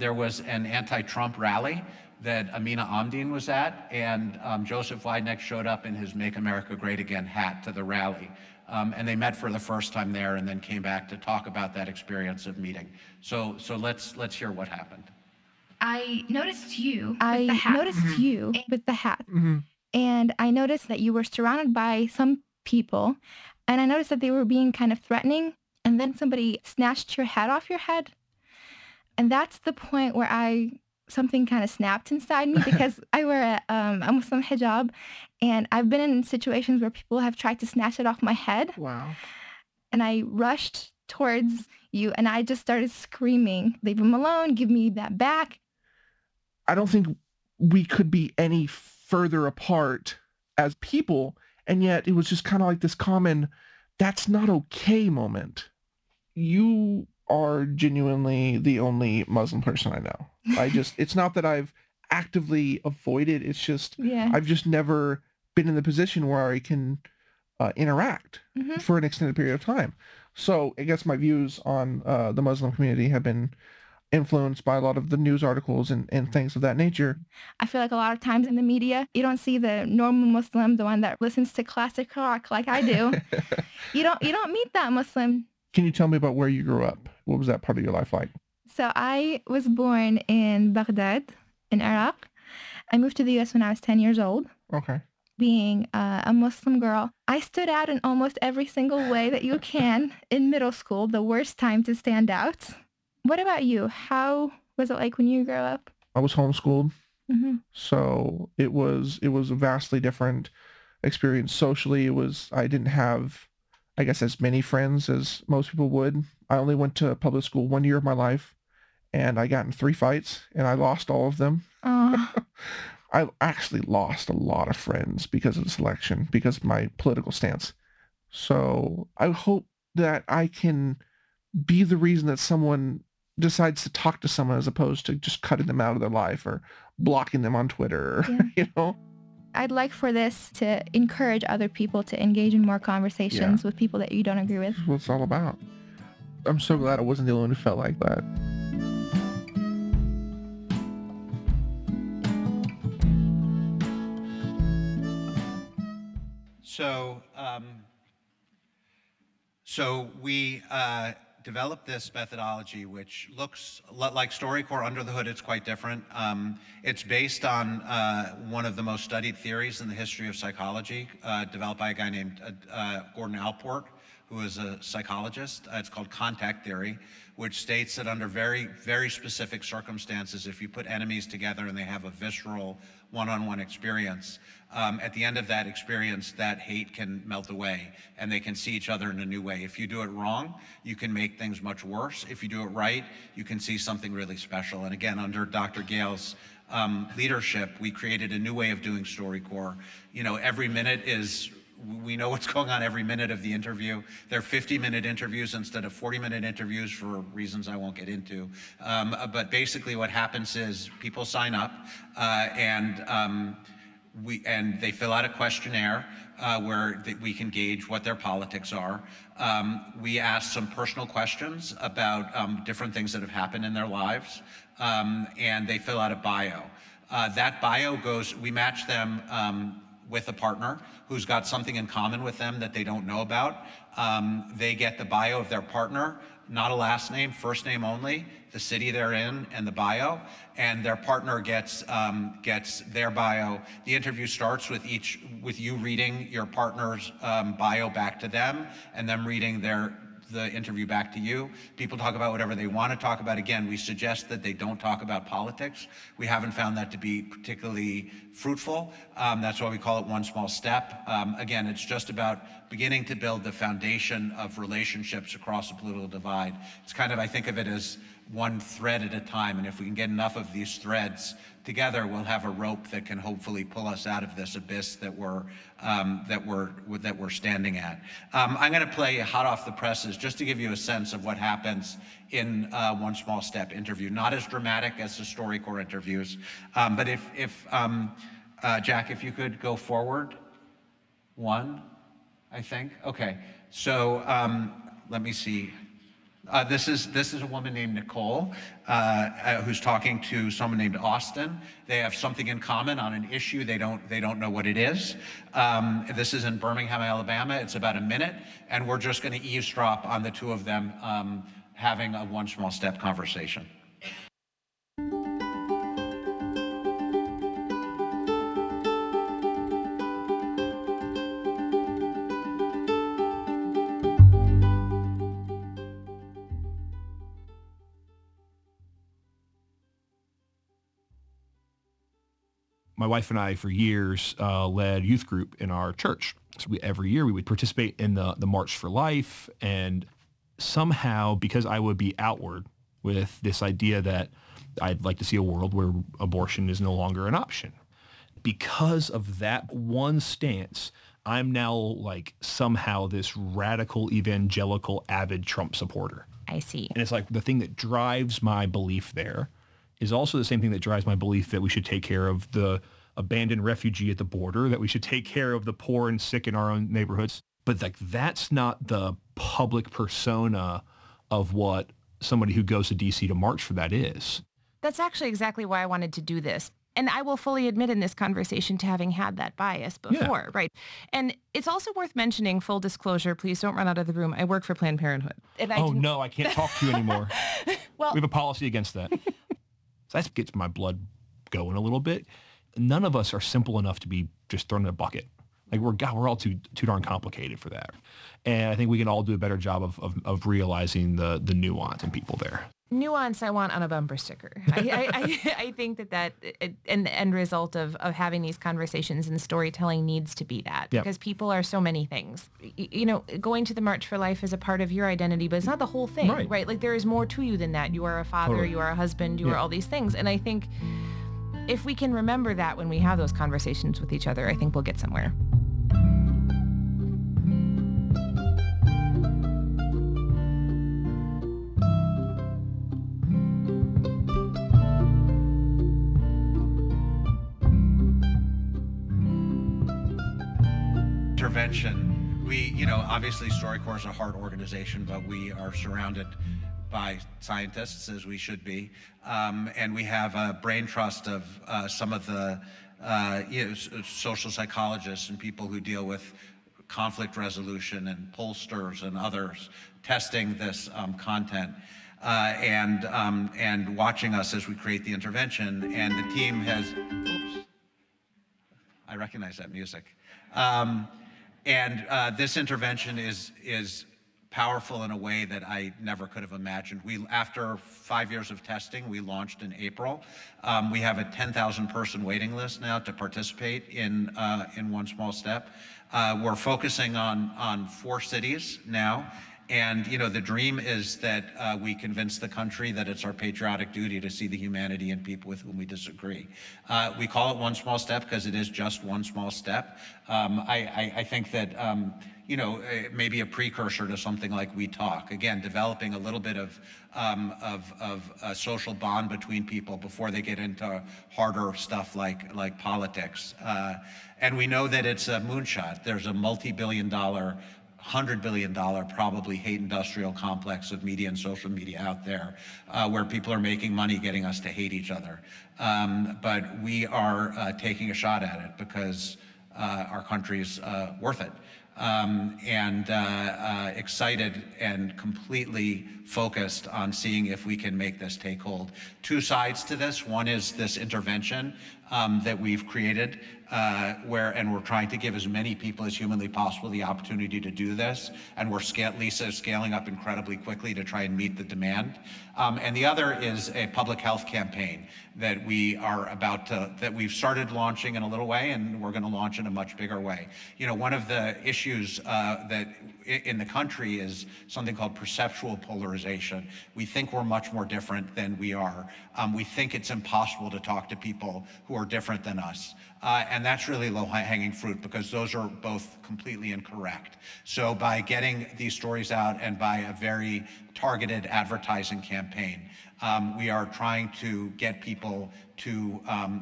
There was an anti-Trump rally that Amina Amdeen was at, and Joseph Weidnecht showed up in his Make America Great Again hat to the rally. And they met for the first time there and then came back to talk about that experience of meeting. So let's hear what happened. I noticed you with the hat. And I noticed that you were surrounded by some people, and I noticed that they were being kind of threatening, and then somebody snatched your hat off your head. And that's the point where something kind of snapped inside me, because I wear a Muslim hijab, and I've been in situations where people have tried to snatch it off my head. Wow. And I rushed towards you, and I just started screaming, "Leave him alone, give me that back." I don't think we could be any further apart as people, and yet it was just kind of like this common, that's not okay moment. You are genuinely the only Muslim person I know. It's not that I've actively avoided, it's just, I've just never been in the position where I can interact for an extended period of time. So I guess my views on the Muslim community have been influenced by a lot of the news articles and things of that nature. I feel like a lot of times in the media, you don't see the normal Muslim, the one that listens to classic rock like I do. You don't meet that Muslim. Can you tell me about where you grew up? What was that part of your life like? So I was born in Baghdad, in Iraq. I moved to the U.S. when I was 10 years old. Okay. Being a Muslim girl, I stood out in almost every single way that you can in middle school, the worst time to stand out. What about you? How was it like when you grew up? I was homeschooled, so it was a vastly different experience socially. I didn't have, I guess, as many friends as most people would. I only went to public school 1 year of my life, and I got in 3 fights, and I lost all of them. I actually lost a lot of friends because of this election, because of my political stance. So I hope that I can be the reason that someone decides to talk to someone as opposed to just cutting them out of their life or blocking them on Twitter, I'd like for this to encourage other people to engage in more conversations with people that you don't agree with. That's what it's all about. I'm so glad I wasn't the only one who felt like that. So we developed this methodology, which looks like StoryCorps. Under the hood, it's quite different. It's based on one of the most studied theories in the history of psychology, developed by a guy named Gordon Allport, who is a psychologist. It's called contact theory, which states that under very, very specific circumstances, if you put enemies together and they have a visceral one-on-one experience, at the end of that experience, that hate can melt away and they can see each other in a new way. If you do it wrong, you can make things much worse. If you do it right, you can see something really special. And again, under Dr. Gale's leadership, we created a new way of doing StoryCorps. Every minute we know what's going on every minute of the interview. They're 50-minute interviews instead of 40-minute interviews for reasons I won't get into. But basically what happens is people sign up and they fill out a questionnaire where we can gauge what their politics are. We ask some personal questions about different things that have happened in their lives, and they fill out a bio. That bio we match them with a partner who's got something in common with them that they don't know about. They get the bio of their partner, not a last name, first name only, the city they're in, and the bio, and their partner gets their bio. The interview starts with you reading your partner's bio back to them, and them reading the interview back to you. People talk about whatever they want to talk about. Again, we suggest that they don't talk about politics. We haven't found that to be particularly fruitful. That's why we call it One Small Step. Again, it's just about beginning to build the foundation of relationships across a political divide. It's kind of, I think of it as one thread at a time, and if we can get enough of these threads together, we'll have a rope that can hopefully pull us out of this abyss that we're standing at. I'm going to play hot off the presses just to give you a sense of what happens in One Small Step interview. Not as dramatic as the StoryCorps interviews, but if Jack, if you could go forward, one, I think. Okay, so let me see. This is a woman named Nicole who's talking to someone named Austin. They have something in common on an issue. They don't know what it is. This is in Birmingham, Alabama. It's about a minute, and we're just going to eavesdrop on the two of them having a One Small Step conversation. My wife and I, for years, led youth group in our church. So every year we would participate in the March for Life. And somehow, because I would be outward with this idea that I'd like to see a world where abortion is no longer an option, because of that one stance, I'm now like somehow this radical evangelical avid Trump supporter. I see. And it's like the thing that drives my belief there is also the same thing that drives my belief that we should take care of the abandoned refugee at the border, that we should take care of the poor and sick in our own neighborhoods. But like that's not the public persona of what somebody who goes to DC to march for that is. That's actually exactly why I wanted to do this. And I will fully admit in this conversation to having had that bias before, right? And it's also worth mentioning, full disclosure, please don't run out of the room. I work for Planned Parenthood. And no, I can't talk to you anymore. Well, we have a policy against that. So that gets my blood going a little bit. None of us are simple enough to be just thrown in a bucket. Like we're all too darn complicated for that. And I think we can all do a better job of realizing the nuance in people there. Nuance I want on a bumper sticker. I think that and the end result of having these conversations and storytelling needs to be that. Yep. Because people are so many things. You know, going to the March for Life is a part of your identity, but it's not the whole thing, right? Like there is more to you than that. You are a father, totally. You are a husband, you are all these things. And I think if we can remember that when we have those conversations with each other, I think we'll get somewhere. Intervention. We, obviously StoryCorps is a hard organization, but we are surrounded by scientists, as we should be, and we have a brain trust of some of the social psychologists and people who deal with conflict resolution and pollsters and others testing this content and watching us as we create the intervention. And the team has, oops, I recognize that music. This intervention is powerful in a way that I never could have imagined. After 5 years of testing, we launched in April. We have a 10,000 person waiting list now to participate in One Small Step. We're focusing on 4 cities now. And the dream is that we convince the country that it's our patriotic duty to see the humanity in people with whom we disagree. We call it One Small Step because it is just one small step. I think that it may be a precursor to something like WeTalk. Again, developing a little bit of a social bond between people before they get into harder stuff like politics. And we know that it's a moonshot. There's a multi-billion-dollar, $100 billion probably hate industrial complex of media and social media out there where people are making money getting us to hate each other. But we are taking a shot at it because our country's worth it. and excited and completely focused on seeing if we can make this take hold. Two sides to this. One is this intervention that we've created, and we're trying to give as many people as humanly possible the opportunity to do this, and Lisa is scaling up incredibly quickly to try and meet the demand. And the other is a public health campaign that we've started launching in a little way, and we're going to launch in a much bigger way. You know, one of the issues that in the country is something called perceptual polarization. We think we're much more different than we are. We think it's impossible to talk to people who are different than us. And that's really low-hanging fruit, because those are both completely incorrect. So by getting these stories out and by a very targeted advertising campaign, we are trying to get people to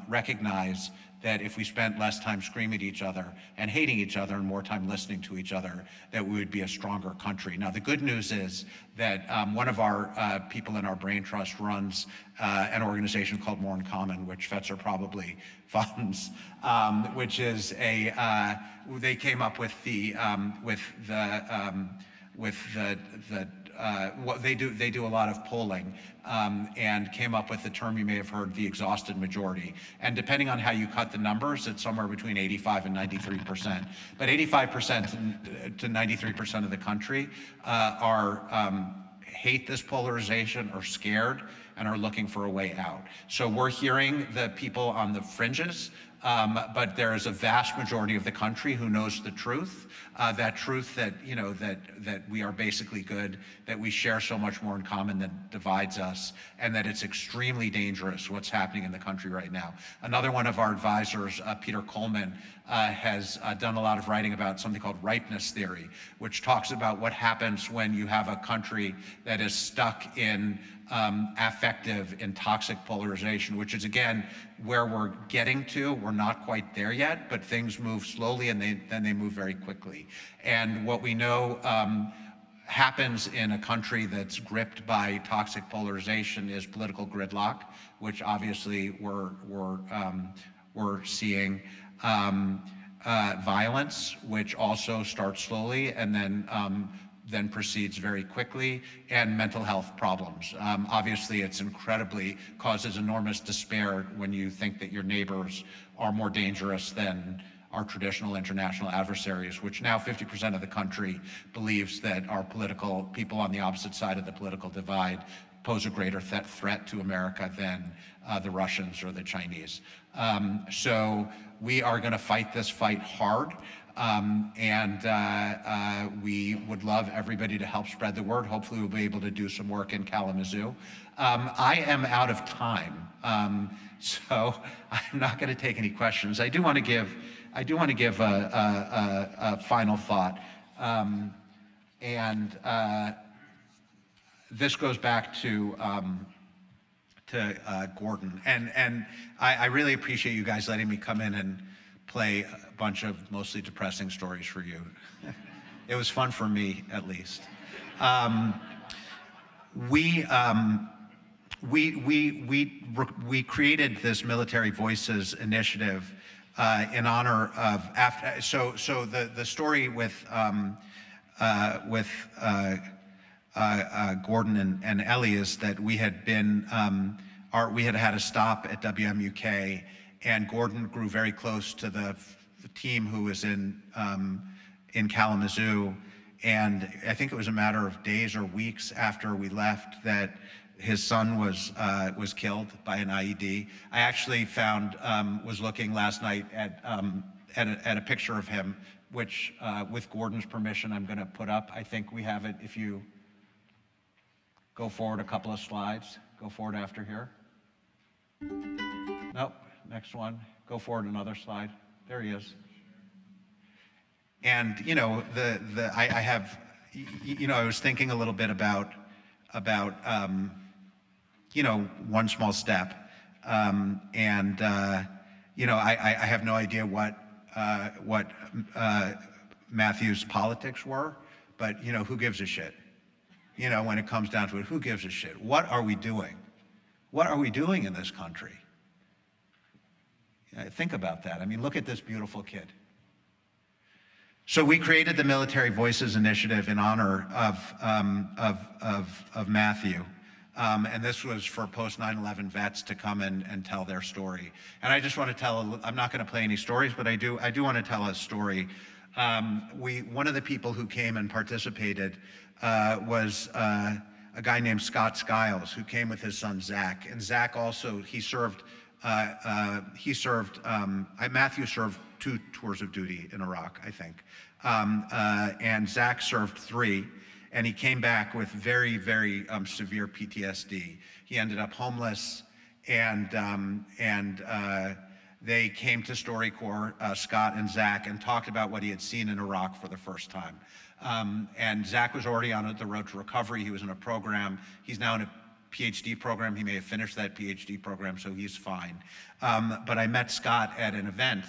recognize that if we spent less time screaming at each other and hating each other and more time listening to each other, that we would be a stronger country. Now, the good news is that one of our people in our brain trust runs an organization called More in Common, which Fetzer probably funds, which is they came up with what they do a lot of polling, and came up with the term you may have heard, the exhausted majority. And depending on how you cut the numbers, it's somewhere between 85 and 93%. But 85% to 93% of the country hate this polarization, are scared, and are looking for a way out. So we're hearing the people on the fringes, but there is a vast majority of the country who knows the truth, that truth that, you know, that we are basically good, that we share so much more in common that divides us, and that it's extremely dangerous what's happening in the country right now. Another one of our advisors, Peter Coleman, has done a lot of writing about something called ripeness theory, which talks about what happens when you have a country that is stuck in affective and toxic polarization, which is, again, where we're getting to. We're not quite there yet, but things move slowly, and then they move very quickly. And what we know happens in a country that's gripped by toxic polarization is political gridlock, which obviously we're seeing. Violence, which also starts slowly and then proceeds very quickly, and mental health problems. Obviously, it's causes enormous despair when you think that your neighbors are more dangerous than our traditional international adversaries, which now 50% of the country believes that our people on the opposite side of the political divide pose a greater threat to America than the Russians or the Chinese. So we are going to fight this fight hard. We would love everybody to help spread the word. Hopefully we'll be able to do some work in Kalamazoo. I am out of time, so I'm not going to take any questions. I do want to give a final thought, this goes back to Gordon, and I really appreciate you guys letting me come in and play a bunch of mostly depressing stories for you. It was fun for me, at least. We created this Military Voices initiative in honor of the story with Gordon and Ellie is that we had had a stop at WMUK, and Gordon grew very close to the team who was in Kalamazoo, and I think it was a matter of days or weeks after we left that his son was killed by an IED. I actually was looking last night at a picture of him, which with Gordon's permission I'm going to put up. I think we have it. If you go forward a couple of slides, go forward after here. Nope, next one. Go forward another slide. There he is. And you know, I was thinking a little bit about you know, one small step, and you know, I have no idea what Matthew's politics were, but you know, who gives a shit? You know, when it comes down to it, who gives a shit? What are we doing? What are we doing in this country? Think about that. I mean, look at this beautiful kid. So we created the Military Voices Initiative in honor of Matthew. And this was for post 9/11 vets to come and tell their story. And I just want to tell, I'm not going to play any stories, but I do want to tell a story. One of the people who came and participated was a guy named Scott Skiles, who came with his son Zach. And Zach also, Matthew served 2 tours of duty in Iraq, I think. And Zach served 3. And he came back with very, very severe PTSD. He ended up homeless, and they came to StoryCorps, Scott and Zach, and talked about what he had seen in Iraq for the first time. And Zach was already on the road to recovery. He was in a program. He's now in a PhD program. He may have finished that PhD program, so he's fine. But I met Scott at an event,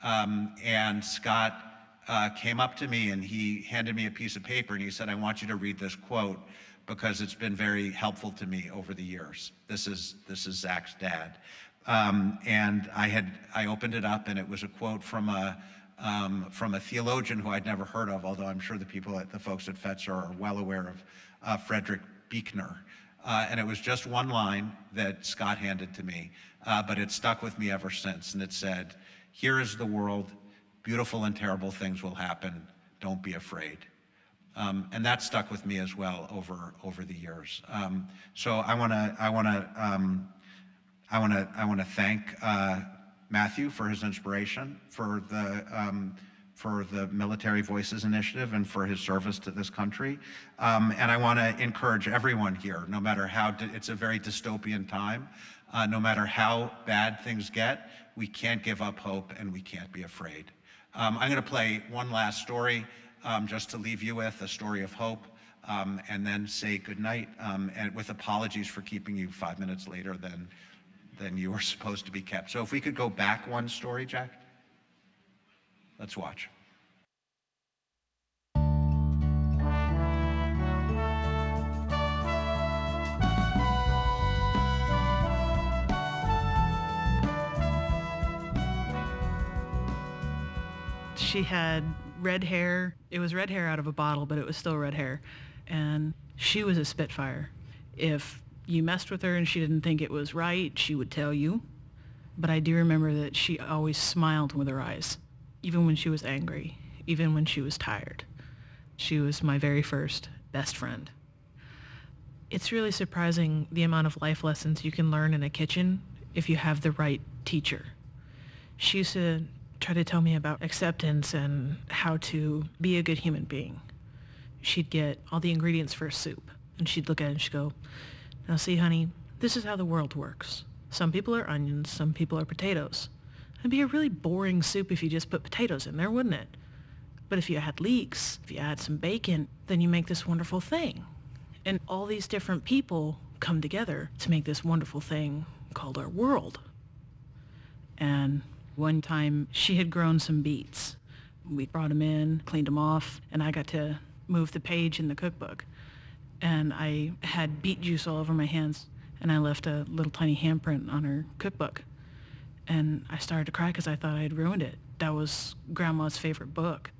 and Scott came up to me and he handed me a piece of paper and he said, "I want you to read this quote because it's been very helpful to me over the years." This is Zach's dad. And I opened it up, and it was a quote from a theologian who I'd never heard of, although I'm sure the folks at Fetzer are well aware of Frederick Buechner. And it was just one line that Scott handed to me, but it stuck with me ever since. And it said, "Here is the world. Beautiful and terrible things will happen. Don't be afraid." And that stuck with me as well over the years. So I want to thank Matthew for his inspiration, for the Military Voices Initiative, and for his service to this country. And I want to encourage everyone here, no matter how it's a very dystopian time, no matter how bad things get, we can't give up hope and we can't be afraid. I'm going to play one last story just to leave you with a story of hope, and then say goodnight, and with apologies for keeping you 5 minutes later than you were supposed to be kept. So if we could go back one story, Jack. Let's watch. She had red hair. It was red hair out of a bottle, but it was still red hair. And she was a spitfire. If you messed with her and she didn't think it was right, she would tell you. But I do remember that she always smiled with her eyes, even when she was angry, even when she was tired. She was my very first best friend. It's really surprising the amount of life lessons you can learn in a kitchen if you have the right teacher. She used to try to tell me about acceptance and how to be a good human being. She'd get all the ingredients for a soup, and she'd look at it and she'd go, "Now see, honey, this is how the world works. Some people are onions, some people are potatoes. It'd be a really boring soup if you just put potatoes in there, wouldn't it? But if you add leeks, if you add some bacon, then you make this wonderful thing. And all these different people come together to make this wonderful thing called our world." And one time she had grown some beets. We brought them in, cleaned them off, and I got to move the page in the cookbook. And I had beet juice all over my hands, and I left a little tiny handprint on her cookbook. And I started to cry because I thought I had ruined it. That was Grandma's favorite book.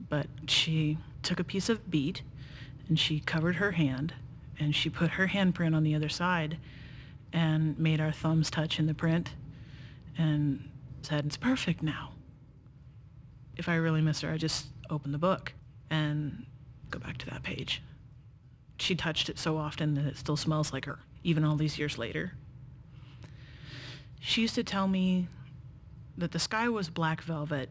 But she took a piece of beet, and she covered her hand, and she put her handprint on the other side and made our thumbs touch in the print, and said, "It's perfect now." If I really miss her, I just open the book and go back to that page. She touched it so often that it still smells like her, even all these years later. She used to tell me that the sky was black velvet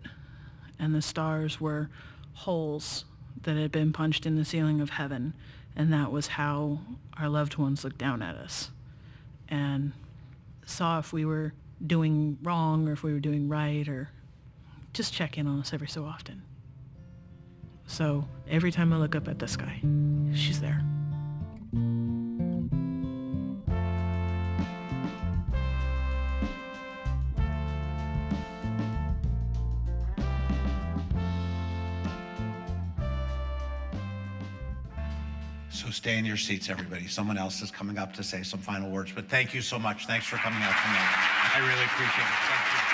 and the stars were holes that had been punched in the ceiling of heaven, and that was how our loved ones looked down at us and saw if we were doing wrong or if we were doing right, or just check in on us every so often. So every time I look up at the sky, she's there. So stay in your seats, everybody. Someone else is coming up to say some final words, but thank you so much. Thanks for coming out tonight. I really appreciate it. Thank you.